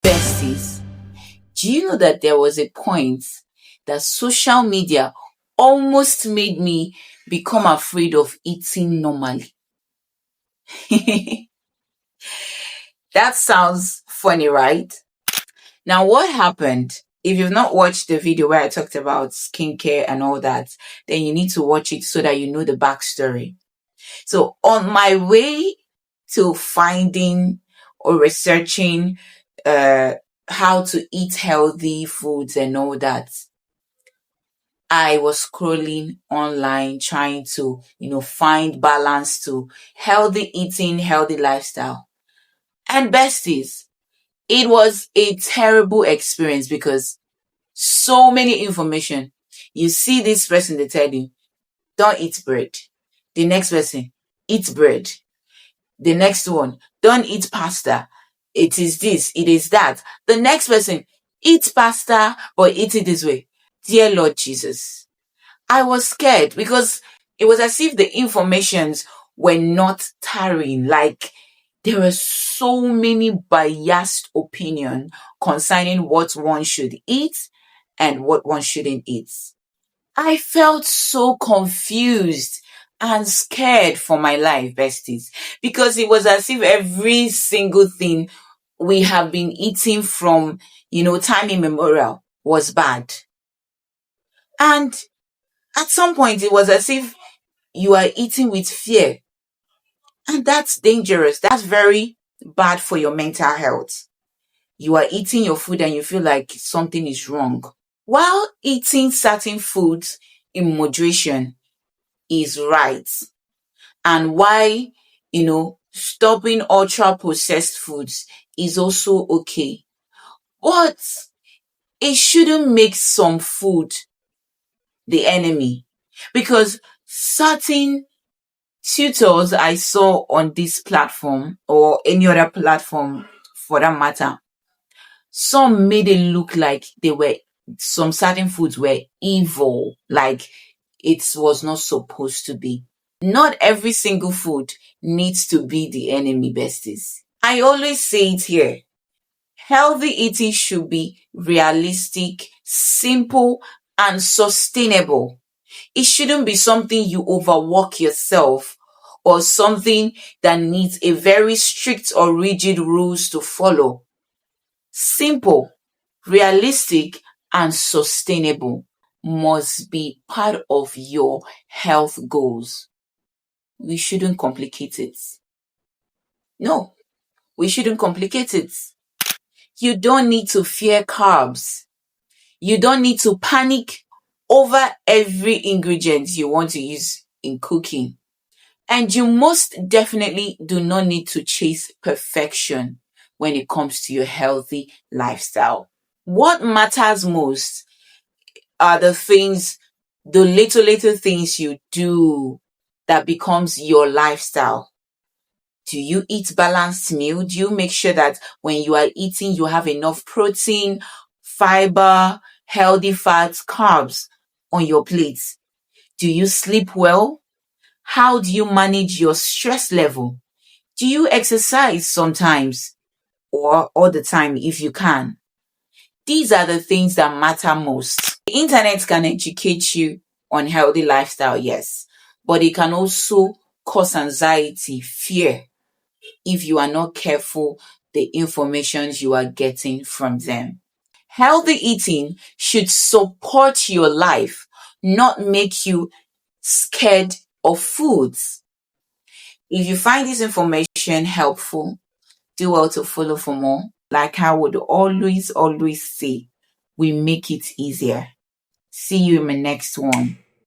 Besties, do you know that there was a point that social media almost made me become afraid of eating normally? That sounds funny, right? Now, what happened? If you've not watched the video where I talked about skincare and all that, then you need to watch it so that you know the backstory. So, on my way to finding or researching how to eat healthy foods and all that, I was scrolling online trying to, find balance to healthy eating, healthy lifestyle. And besties, it was a terrible experience because so many information. You see this person, they tell you, don't eat bread. The next person, eat bread. The next one, don't eat pasta. It is this, it is that. The next person, eat pasta, but eat it this way. Dear Lord Jesus, I was scared because it was as if the informations were not tarrying. Like there were so many biased opinion concerning what one should eat and what one shouldn't eat. I felt so confused and scared for my life, besties, because it was as if every single thing we have been eating from, time immemorial was bad. And at some point, it was as if you are eating with fear. And that's dangerous. That's very bad for your mental health. You are eating your food and you feel like something is wrong. While eating certain foods in moderation is right, and why, stopping ultra processed foods is also okay. But it shouldn't make some food the enemy, because certain tutors I saw on this platform or any other platform for that matter, some made it look like some certain foods were evil, like it was not supposed to be. Not every single food needs to be the enemy, besties. I always say it here. Healthy eating should be realistic, simple, and sustainable. It shouldn't be something you overwork yourself or something that needs a very strict or rigid rules to follow. Simple, realistic, and sustainable must be part of your health goals. We shouldn't complicate it. No, we shouldn't complicate it. You don't need to fear carbs. You don't need to panic over every ingredient you want to use in cooking. And you most definitely do not need to chase perfection when it comes to your healthy lifestyle. What matters most are the little things you do that becomes your lifestyle. Do you eat balanced meal? Do you make sure that when you are eating, you have enough protein, fiber, healthy fats, carbs on your plate? Do you sleep well? How do you manage your stress level? Do you exercise sometimes or all the time if you can? These are the things that matter most. The internet can educate you on healthy lifestyle, yes, but it can also cause anxiety, fear, if you are not careful the information you are getting from them. Healthy eating should support your life, not make you scared of foods. If you find this information helpful, do well to follow for more. Like I would always say, we make it easier. See you in my next one.